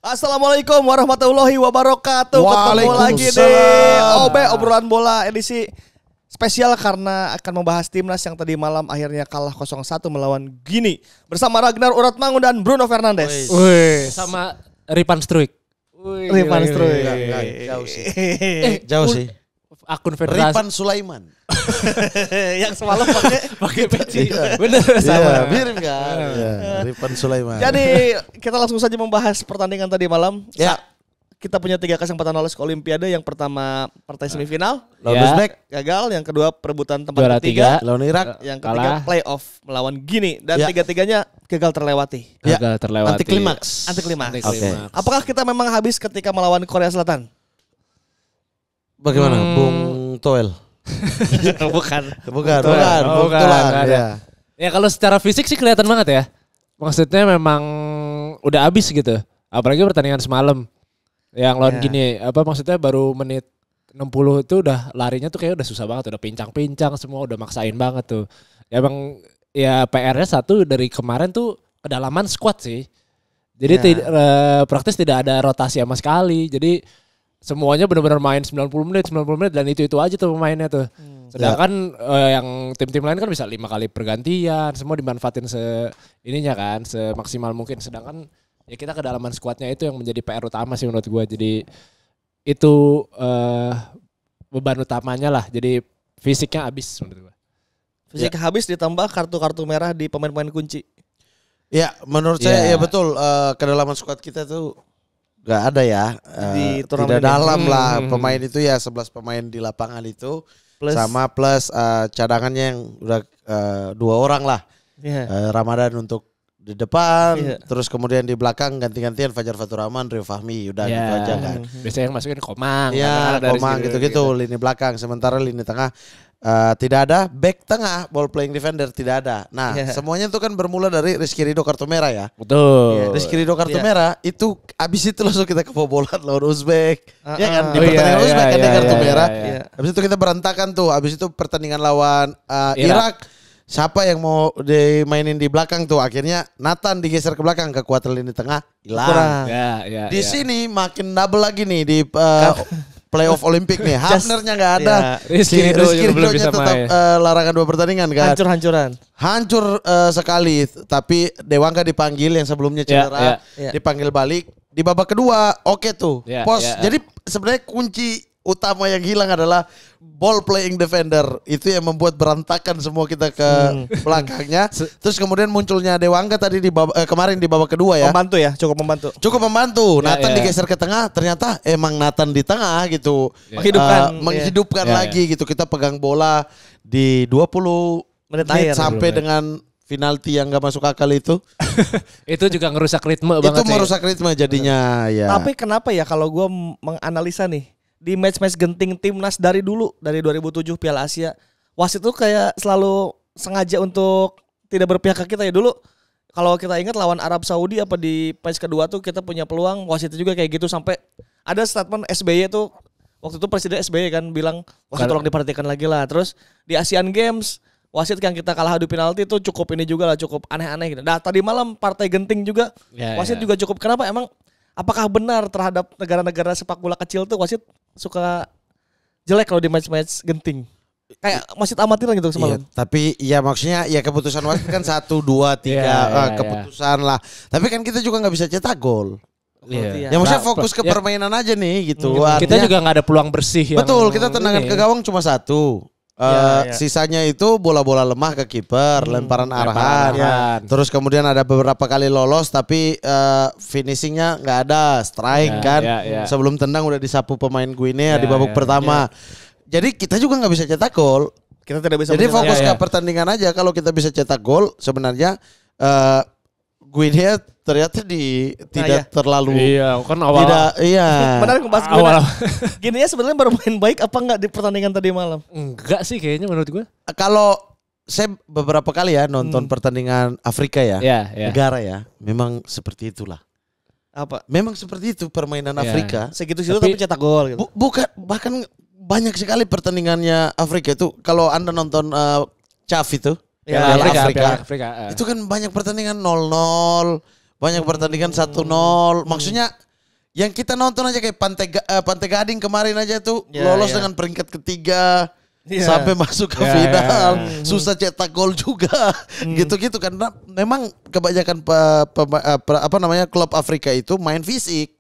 Assalamualaikum warahmatullahi wabarakatuh. Ketemu lagi di OB Obrolan Bola edisi spesial karena akan membahas timnas yang tadi malam akhirnya kalah 0-1 melawan Gini bersama Ragnar Uratmangun dan Bruno Fernandes. Wih, sama Ripan Struik. Ripan Struik. Jauh sih. Jauh sih. Akun federasi. Ripan Sulaiman. Yang semalam pakai peci. Bener Sama. sama. Mirip kan? Ripan Sulaiman. Jadi kita langsung saja membahas pertandingan tadi malam. Ya. Kita punya 3 kesempatan lolos ke Olimpiade. Yang pertama partai semifinal, lawan Ya. Uzbek, gagal. Yang kedua perebutan tempat Juara ketiga. lawan Irak, Yang ketiga Kalah. playoff melawan Gini. Dan Ya. tiga-tiganya gagal terlewati. Ya. Gagal terlewati. anti klimaks. Anti klimaks. Oke. Apakah kita memang habis ketika melawan Korea Selatan? Bagaimana, Bung Toel? Bukan. Bukan. Oh, Bung bukan, Tulang. nggak ada. Ya. Ya kalau secara fisik sih kelihatan banget ya. Maksudnya memang udah habis gitu. Apalagi pertandingan semalam. Yang lawan Ya. Gini, maksudnya baru menit 60 itu udah larinya tuh kayak udah susah banget, udah pincang-pincang semua, udah maksain banget tuh. Ya emang ya PR-nya satu dari kemarin tuh kedalaman squad sih. Jadi Ya. praktis tidak ada rotasi sama sekali. Jadi semuanya benar-benar main 90 menit dan itu aja tuh pemainnya tuh. Sedangkan yang tim-tim lain kan bisa 5 kali pergantian, semua dimanfaatin semaksimal mungkin. Sedangkan ya kita kedalaman skuadnya itu yang menjadi PR utama sih menurut gue. Jadi itu beban utamanya lah. Jadi fisiknya habis menurut gue. Fisik habis ditambah kartu-kartu merah di pemain-pemain kunci. Ya, menurut Ya. saya ya betul. Kedalaman squad kita tuh gak ada ya. Di turnamen tidak ini. dalam lah. Pemain itu ya 11 pemain di lapangan itu. Plus cadangannya yang udah 2 orang lah. Iya. Ramadan untuk di depan, Iya. terus kemudian di belakang ganti-gantian Fajar Fatur Rahman, Rio Fahmi, udah gitu aja kan. Biasanya yang masukin Komang. Iya, kadang-kadang dari Komang situ gitu-gitu lini belakang. Sementara lini tengah tidak ada, back tengah ball playing defender tidak ada. Nah, Iya. semuanya itu kan bermula dari Rizky Ridho kartu merah ya. Betul. Rizky Ridho kartu Iya. merah itu abis itu langsung kita kebobolan lawan Uzbek. Ya kan di Oh, iya, pertandingan iya, Uzbek kan iya, dia kartu iya, merah. iya, iya. Habis itu kita berantakan tuh. Habis itu pertandingan lawan Irak. Irak. Siapa yang mau dimainin di belakang tuh? Akhirnya Nathan digeser ke belakang, kekuatan lini tengah hilang. Kurang. Ya. Di sini makin double lagi nih di playoff Olimpik nih. Hafnernya nggak ada. Iya. Rizky Ridho juga belum Ridhonya bisa tetap main. larangan 2 pertandingan kan. Hancur-hancuran. Hancur sekali. Tapi Dewangga dipanggil yang sebelumnya cedera, ya. dipanggil balik. Di babak kedua oke tuh. Ya, Pos. ya. Jadi sebenarnya kunci utama yang hilang adalah ball playing defender. Itu yang membuat berantakan semua kita ke belakangnya. Terus kemudian munculnya Dewangga tadi kemarin di babak kedua ya. Membantu ya, cukup membantu. Cukup membantu. Ya, Nathan ya. digeser ke tengah, ternyata emang Nathan di tengah gitu. Ya. Menghidupkan, ya. Lagi gitu. Kita pegang bola di 20 Menit menit akhir. sampai dengan penalti yang gak masuk akal itu. Itu juga ngerusak ritme banget Itu sih. merusak ritme jadinya ya. Tapi kenapa ya kalau gue menganalisa nih di match-match genting timnas dari dulu, dari 2007 Piala Asia, wasit tuh kayak selalu sengaja untuk tidak berpihak ke kita ya dulu. Kalau kita ingat lawan Arab Saudi apa di match kedua tuh kita punya peluang, wasit juga kayak gitu sampai ada statement SBY tuh waktu itu Presiden SBY kan bilang wasit tolong diperhatikan lagi lah. Terus di Asian Games wasit yang kita kalah adu penalti itu cukup ini juga lah, cukup aneh-aneh gitu. Nah tadi malam partai genting juga wasit juga cukup. Kenapa emang? Apakah benar terhadap negara-negara sepak bola kecil tuh wasit suka jelek kalau di match-match genting? Kayak wasit amatiran gitu semalam. Iya, tapi ya maksudnya ya keputusan wasit kan 1, 2, 3 Iya. keputusan lah. Tapi kan kita juga nggak bisa cetak gol. Iya. Ya maksudnya Nah, fokus ke ya. permainan aja nih gitu. Kita Artinya- juga nggak ada peluang bersih. Betul, yang kita tendangan ini. ke gawang cuma 1. Iya. Sisanya itu bola-bola lemah ke kiper, lemparan arahan. arahan. Terus kemudian ada beberapa kali lolos tapi finishingnya nggak ada, strike Ya, kan. ya. Sebelum tendang udah disapu pemain Guinea Ya, di babak ya, pertama. Jadi kita juga nggak bisa cetak gol. Kita tidak bisa Jadi menilai. fokus Ya, ke ya. pertandingan aja. Kalau kita bisa cetak gol, sebenarnya Guinea ternyata tidak terlalu Iya, kan awal. tidak iya. Menarik membahas Awal. Gini ya sebenarnya baru main baik apa enggak di pertandingan tadi malam? Enggak sih kayaknya menurut gue. Kalau saya beberapa kali ya nonton pertandingan Afrika ya, Iya. negara ya, memang seperti itulah. Apa? Memang seperti itu permainan Iya. Afrika. Segitu-segitu Tapi- tapi cetak gol gitu. Bukan, bahkan banyak sekali pertandingannya Afrika itu. Kalau Anda nonton CAF itu, Ya, Piala Afrika. Afrika. Itu kan banyak pertandingan 0-0, banyak pertandingan 1-0. Maksudnya yang kita nonton aja kayak Pantai Gading kemarin aja tuh lolos dengan peringkat ketiga. Sampai masuk ke final, susah cetak gol juga, gitu-gitu karena memang kebanyakan klub Afrika itu main fisik.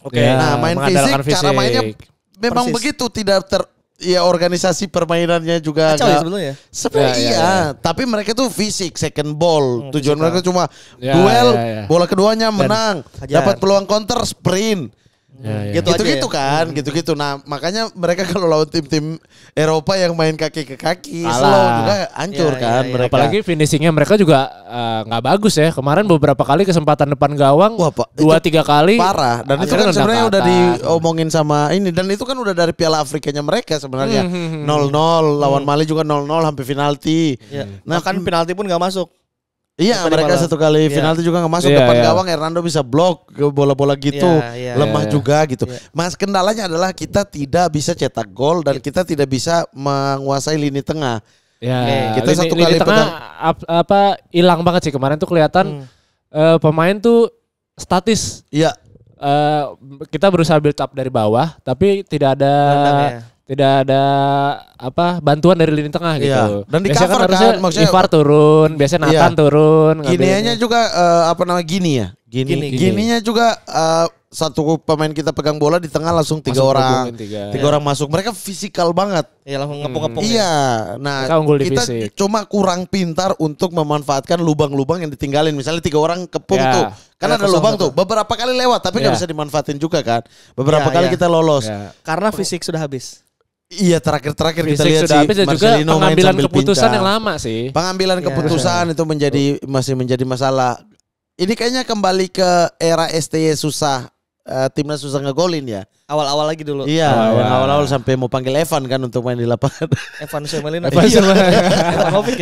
Nah main fisik, cara mainnya memang begitu, tidak organisasi permainannya juga kacau ya sebenarnya. Sebenarnya tapi mereka tuh fisik, second ball, tujuan mereka cuma duel, bola keduanya menang, dapat peluang counter, sprint. Gitu-gitu kan, gitu-gitu. Nah, makanya mereka kalau lawan tim-tim Eropa yang main kaki ke kaki, slow juga hancur kan mereka. Apalagi finishingnya mereka juga nggak bagus ya. Kemarin beberapa kali kesempatan depan gawang, 2-3 kali. Parah. Dan itu kan sebenarnya udah diomongin sama ini. Dan itu kan udah dari Piala Afrikanya mereka sebenarnya. 0-0, lawan Mali juga 0-0 sampai penalti. Nah kan penalti pun nggak masuk. Iya mereka satu kali penalti juga gak masuk depan gawang, Hernando bisa blok bola-bola gitu, lemah juga gitu. Mas kendalanya adalah kita tidak bisa cetak gol dan kita tidak bisa menguasai lini tengah. Kita satu kali tengah hilang banget sih kemarin tuh kelihatan pemain tuh statis. Iya. Kita berusaha build up dari bawah tapi tidak ada bantuan dari lini tengah gitu. Dan di biasanya cover kan maksudnya Ivar turun, biasanya Nathan turun. Ginianya juga Gininya juga satu pemain kita pegang bola di tengah langsung tiga orang masuk. Mereka fisikal banget. Iya langsung ngepung-ngepung. Iya. Nah, kita cuma kurang pintar untuk memanfaatkan lubang-lubang yang ditinggalin. Misalnya 3 orang kepung tuh. Kan ada lubang tuh. Beberapa kali lewat tapi gak bisa dimanfaatin juga kan. Beberapa kali kita lolos. Karena fisik sudah habis. Iya terakhir kita lihat sih Marcelino juga pengambilan keputusan yang lama sih. Pengambilan keputusan itu masih menjadi masalah. Ini kayaknya kembali ke era STY susah, timnas susah ngegolin ya. Awal-awal lagi dulu. Iya, awal-awal sampai mau panggil Evan kan untuk main di lapangan. Evan Semelin.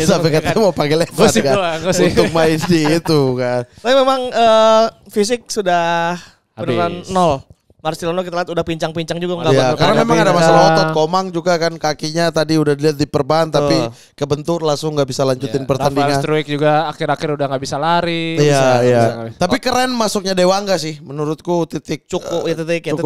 Sampai katanya mau panggil Evan kan untuk main di itu kan. Tapi memang fisik sudah beneran nol. Marcelino kita lihat udah pincang-pincang juga nggak karena memang ada masalah otot. Komang juga kan kakinya tadi udah dilihat diperban tapi kebentur langsung nggak bisa lanjutin pertandingan. Struik juga akhir-akhir udah nggak bisa lari. Iya. Tapi keren masuknya Dewangga sih menurutku cukup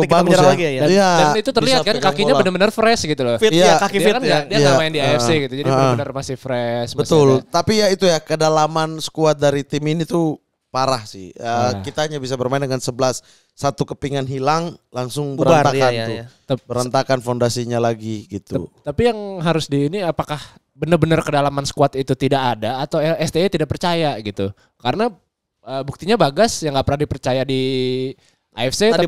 bagus ya. Lagi ya. Dan itu terlihat kan kakinya benar-benar fresh gitu loh. Fit ya, kaki fit ya. Dia nggak main di AFC gitu jadi benar-benar masih fresh. Betul. Tapi ya itu ya kedalaman skuad dari tim ini tuh parah sih. Kita hanya bisa bermain dengan 11. Satu kepingan hilang langsung berantakan tuh. Berantakan fondasinya lagi gitu. Tapi yang harus ini apakah benar-benar kedalaman skuad itu tidak ada atau STY tidak percaya gitu. Karena buktinya Bagas yang gak pernah dipercaya di AFC tadi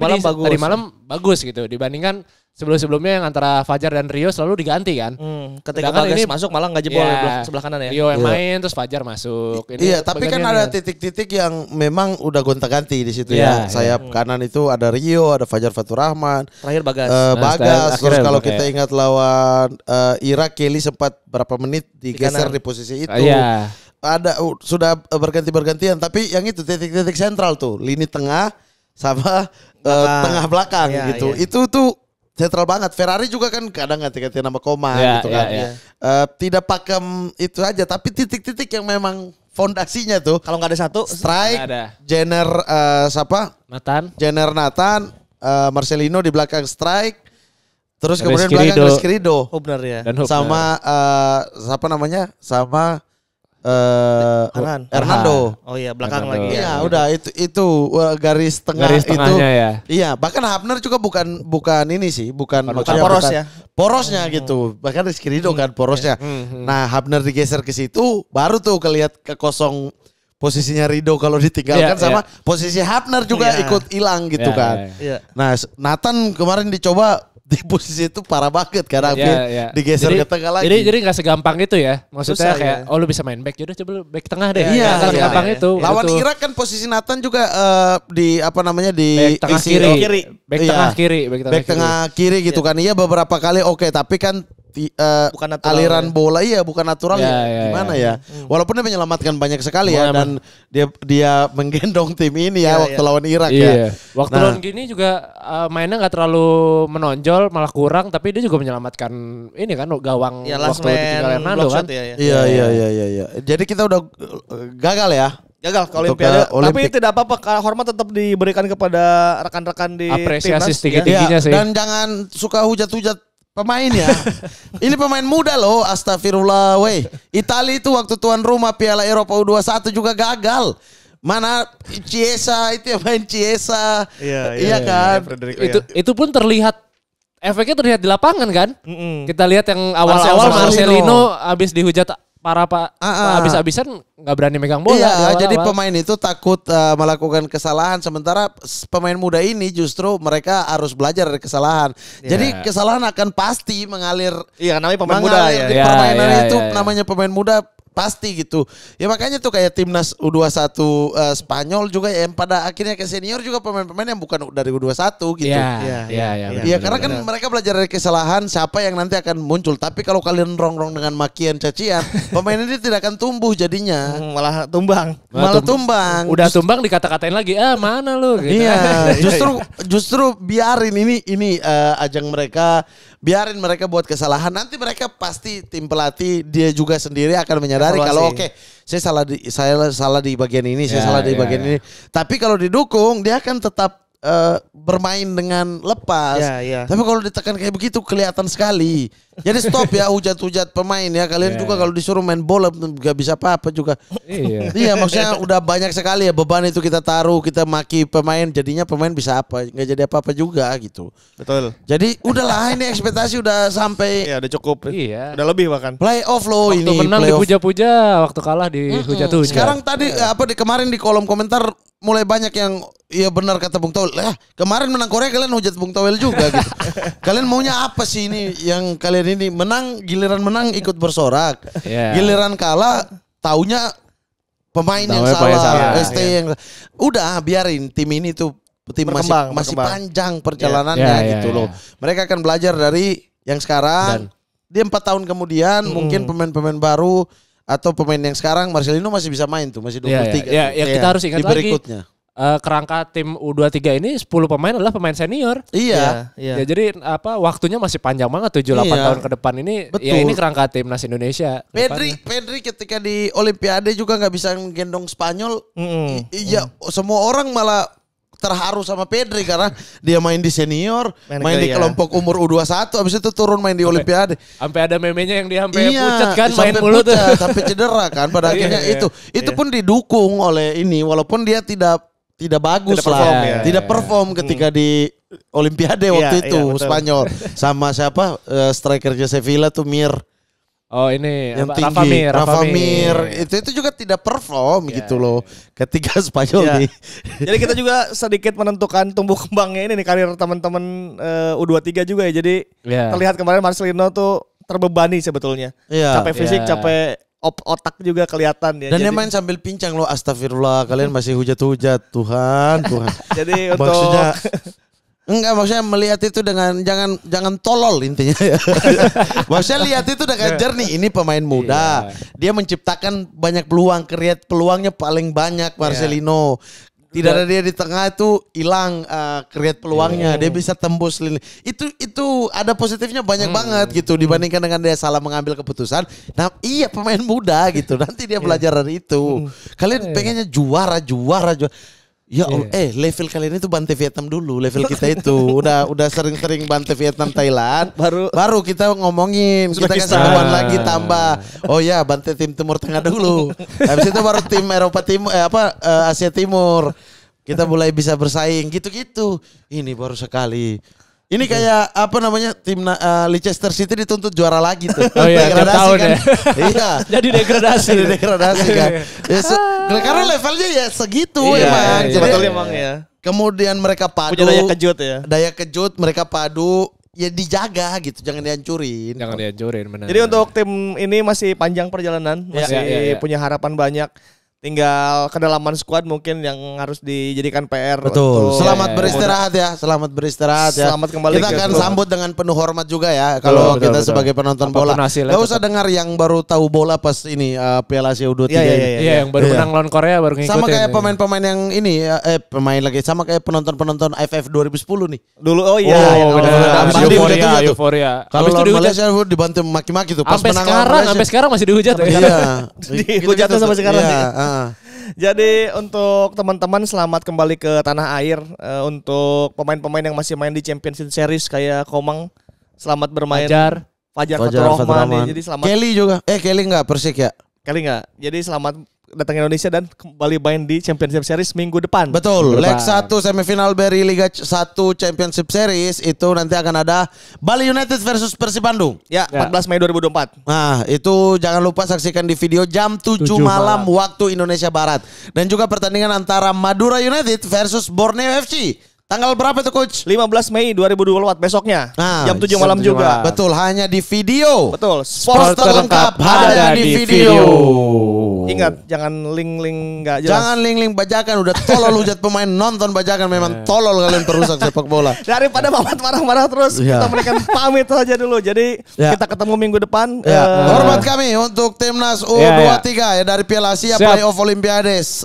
malam bagus gitu dibandingkan sebelum-sebelumnya yang antara Fajar dan Rio selalu diganti kan. Ketika Bagas ini masuk malah nggak jebol sebelah kanan ya. Rio yang main terus Fajar masuk. Iya, tapi kan ada titik-titik yang memang udah gonta-ganti di situ ya. Sayap kanan itu ada Rio, ada Fajar Fatur Rahman. Terakhir Bagas. Terus kalau kita ingat lawan Irak, Kelly sempat berapa menit digeser di posisi itu. Ada sudah berganti-bergantian, tapi yang itu titik-titik sentral tuh, lini tengah sama tengah belakang gitu. Itu tuh sentral banget. Ferrari juga kan kadang ganti-ganti nama Koma gitu kan. Tidak pakem itu aja, tapi titik-titik yang memang fondasinya tuh. Kalau nggak ada satu, strike, Jenner Nathan, Marcelino di belakang strike. Terus kemudian belakang Rizky-Ridho. Hubner ya. Sama siapa namanya? Sama Hernando. Oh iya, belakang lagi. Iya, udah itu garis tengah itu. Ya. Iya, bahkan Hubner juga bukan ini sih, bukan poros ya. Porosnya gitu. Bahkan Rizky Ridho kan porosnya. Nah, Hubner digeser ke situ, baru tuh kelihatan kekosong posisinya Ridho kalau ditinggalkan sama posisi Hubner juga ikut hilang gitu kan. Nah, Nathan kemarin dicoba di posisi itu parah banget kan, digeser ke tengah lagi. Jadi nggak segampang itu ya, maksudnya kayak lu bisa main back, yaudah coba lu back tengah deh. Iya, nggak segampang itu. Lawan Irak kan posisi Nathan juga di di back tengah kiri, back tengah kiri gitu kan. Iya beberapa kali tapi kan bukan natural aliran bola bukan natural gimana ya. Walaupun dia menyelamatkan banyak sekali dan dia menggendong tim ini waktu lawan Irak ya. Waktu lawan gini juga mainnya nggak terlalu menonjol, malah kurang, tapi dia juga menyelamatkan ini kan gawang waktu ditinggal Hernando kan. Iya. Jadi kita udah gagal ya Gagal ke Untuk Olimpiade, ke Olimpik. tapi tidak apa-apa, hormat tetap diberikan kepada rekan-rekan di Apresiasi timnas, tinggi-tingginya sih. Dan jangan suka hujat-hujat pemain ya. Ini pemain muda loh, astagfirullah weh. Italia itu waktu tuan rumah Piala Eropa U21 juga gagal. Mana Chiesa itu yang main Chiesa. Iya kan? Itu pun terlihat, efeknya terlihat di lapangan kan. Kita lihat yang Marcelino. awal-awal Marcelino abis dihujat abis-abisan nggak berani megang bola. Iya, jadi pemain itu takut melakukan kesalahan, sementara pemain muda ini justru mereka harus belajar dari kesalahan. Jadi kesalahan akan pasti mengalir. Iya, namanya pemain muda ya. Di permainan itu namanya pemain muda pasti gitu. Ya makanya tuh kayak timnas U21 Spanyol juga yang pada akhirnya ke senior juga pemain-pemain yang bukan dari U21 gitu. Iya, karena kan mereka belajar dari kesalahan, siapa yang nanti akan muncul. Tapi kalau kalian rongrong dengan makian cacian, pemain ini tidak akan tumbuh jadinya. Malah tumbang. Udah tumbang dikata-katain lagi, mana lu gitu. Iya, justru biarin ini ajang mereka, biarin mereka buat kesalahan. Nanti mereka pasti tim pelatih dia juga sendiri akan menyadari kalau saya salah di bagian ini, saya salah di bagian ini. Tapi kalau didukung dia akan tetap bermain dengan lepas. Tapi kalau ditekan kayak begitu kelihatan sekali. Jadi stop ya hujat-hujat pemain ya. Kalian juga kalau disuruh main bola gak bisa apa-apa juga. Iya, maksudnya udah banyak sekali ya beban itu kita taruh, kita maki pemain, jadinya pemain bisa apa? Gak jadi apa-apa juga gitu. Betul. Jadi udahlah, ini ekspektasi udah sampai. Iya, udah cukup. Iya. Udah lebih bahkan. Playoff loh Waktu ini. menang playoff. dipuja-puja, waktu kalah dihujat-hujat. Sekarang tadi kemarin di kolom komentar mulai banyak yang iya benar kata Bung Towel. Kemarin menang Korea kalian hujat Bung Towel juga gitu. Kalian maunya apa sih ini yang kalian ini menang, giliran menang ikut bersorak. Giliran kalah taunya pemain yang salah, ST yang udah biarin tim ini tuh tim masih panjang perjalanannya gitu loh. Mereka akan belajar dari yang sekarang. Dia 4 tahun kemudian mungkin pemain-pemain baru atau pemain yang sekarang Marcelino masih bisa main tuh, masih 23. Ya kita harus ingat lagi. Berikutnya. Kerangka tim U23 ini 10 pemain adalah pemain senior. Iya. Ya, jadi waktunya masih panjang banget 7-8 tahun ke depan ini. Betul. Ya ini kerangka timnas Indonesia. Pedri ketika di Olimpiade juga nggak bisa menggendong Spanyol. Iya, semua orang malah terharu sama Pedri karena dia main di senior, main di kelompok umur U21, habis itu turun main di Olimpiade. Sampai ada memenya yang dia sampai pucat kan, main mulu tuh. Sampai cedera kan pada akhirnya itu pun didukung oleh ini walaupun dia tidak bagus tidak perform ketika di Olimpiade waktu itu Spanyol sama siapa strikernya Sevilla tuh Mir. Oh ini yang tinggi, Rafa Mir. Itu juga tidak perform gitu loh ketika Spanyol Jadi kita juga sedikit menentukan tumbuh kembangnya ini nih karir teman-teman U23 juga ya. Jadi terlihat kemarin Marcelino tuh terbebani sebetulnya. Capek fisik, capek otak juga kelihatan ya. Dan dia main sambil pincang loh, astagfirullah, kalian masih hujat-hujat, Tuhan. Jadi untuk maksudnya melihat itu dengan jangan tolol intinya ya. Maksudnya lihat itu dengan jernih, ini pemain muda. Dia menciptakan banyak peluang, create peluangnya paling banyak Marcelino. Tidak ada dia di tengah itu hilang create peluangnya. Dia bisa tembus lini. Itu ada positifnya banyak banget gitu dibandingkan dengan dia salah mengambil keputusan. Nah, iya pemain muda gitu. Nanti dia belajar dari itu. Kalian pengennya juara. Ya level kalian itu bantai Vietnam dulu, level kita itu udah sering-sering bantai Vietnam Thailand, baru kita ngomongin kita kasih beban lagi tambah. Oh ya bantai tim Timur Tengah dulu, habis itu baru tim Eropa Timur Asia Timur kita mulai bisa bersaing gitu-gitu. Ini baru sekali. Ini kayak apa namanya tim Leicester City dituntut juara lagi tuh. Oh iya, tahun kan? Iya. Jadi degradasi kan. Karena levelnya ya segitu emang. Jadi emang ya. Kemudian mereka padu. Punya daya kejut ya. Daya kejut mereka padu. Ya dijaga gitu, jangan dihancurin. Benar. Jadi untuk tim ini masih panjang perjalanan, masih punya harapan banyak. Tinggal kedalaman skuad mungkin yang harus dijadikan PR. Betul. Selamat beristirahat ya. Selamat kembali. Kita akan sambut dengan penuh hormat juga ya. Kalau kita sebagai penonton bola. Gak usah dengar yang baru tahu bola pas ini Piala Asia U23 ini. Iya, yang baru menang lawan Korea baru ngikutin. Sama kayak pemain-pemain yang ini pemain lagi sama kayak penonton-penonton AFF 2010 nih. Dulu euforia. Kalau Malaysia dibantu maki-maki tuh pas menang sampai sekarang masih dihujat ya. Iya. Dihujatnya sampai sekarang. Jadi untuk teman-teman selamat kembali ke tanah air. Untuk pemain-pemain yang masih main di Championship Series kayak Komang, selamat bermain. Fajar Fatur Rahman. Jadi selamat. Kelly juga. Kelly enggak Persik ya? Kelly enggak. Jadi selamat datang ke Indonesia dan kembali main di Championship Series minggu depan. Betul. Leg 1 semifinal Beri Liga 1 Championship Series itu nanti akan ada Bali United versus Persib Bandung. Ya, 14 Mei 2024. Nah, itu jangan lupa saksikan di video jam 7 malam waktu Indonesia Barat. Dan juga pertandingan antara Madura United versus Borneo FC. Tanggal berapa itu Coach? 15 Mei 2024 besoknya. Jam 7 malam juga. Betul, hanya di video. Betul. Sport terlengkap hanya di video. Ingat, jangan link-link enggak jelas. Jangan link-link bajakan, udah tolol hujat pemain, nonton bajakan memang tolol kalian perusak sepak bola. Daripada Mamat marah-marah terus, kita berikan pamit saja dulu. Jadi kita ketemu minggu depan. Hormat kami untuk Timnas U23 ya dari Piala Asia Playoff Olimpiades.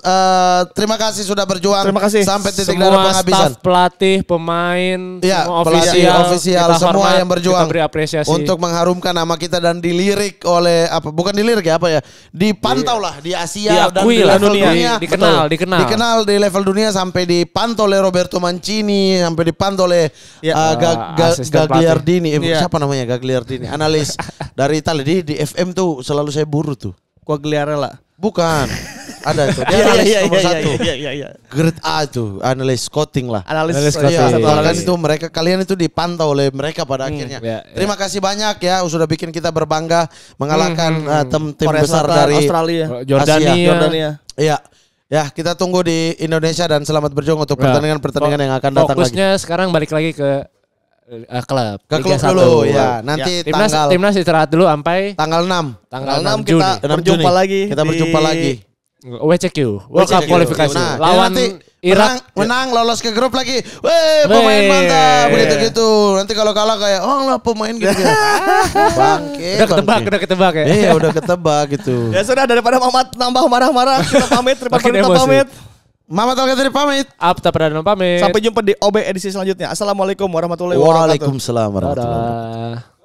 Terima kasih sudah berjuang. Terima kasih. Sampai titik darah penghabisan. Staf pelatih, pemain, semua ofisial semua yang berjuang kita beri apresiasi untuk mengharumkan nama kita dan dilirik oleh bukan dilirik ya dipantau lah di Asia dan di level dunia. Dikenal di level dunia sampai dipantau oleh Roberto Mancini, sampai dipantau oleh Gagliardini. Siapa namanya Gagliardini? Analis dari Italia di FM tuh selalu saya buru tuh. Quagliarella. Bukan. Ada tuh. Dia analis nomor 1. Iya. Grade A tuh, analis scouting lah. Analis scouting. Itu kalian itu dipantau oleh mereka pada akhirnya. Terima kasih banyak ya sudah bikin kita berbangga mengalahkan tim besar dari Australia, Jordania. Iya. Ya, kita tunggu di Indonesia dan selamat berjuang untuk pertandingan yang akan datang lagi. Fokusnya sekarang balik lagi ke klub. Ke klub dulu ya. Nanti timnas istirahat dulu sampai tanggal 6. Tanggal 6 kita berjumpa lagi. Kita berjumpa lagi. WCQ World Cup kualifikasi lawan Irak menang lolos ke grup lagi. Pemain mantap begitu-gitu. Nanti kalau kalah kayak lah pemain gitu ya. Bangke. Udah ketebak ya. Iya, udah ketebak gitu. Ya sudah, daripada Mamat nambah marah-marah, kita pamit. Terima kasih pamit. Mamat Al-Ghazali pamit. Apta Pradana pamit. Sampai jumpa di OB edisi selanjutnya. Assalamualaikum warahmatullahi wabarakatuh. Waalaikumsalam warahmatullahi wabarakatuh.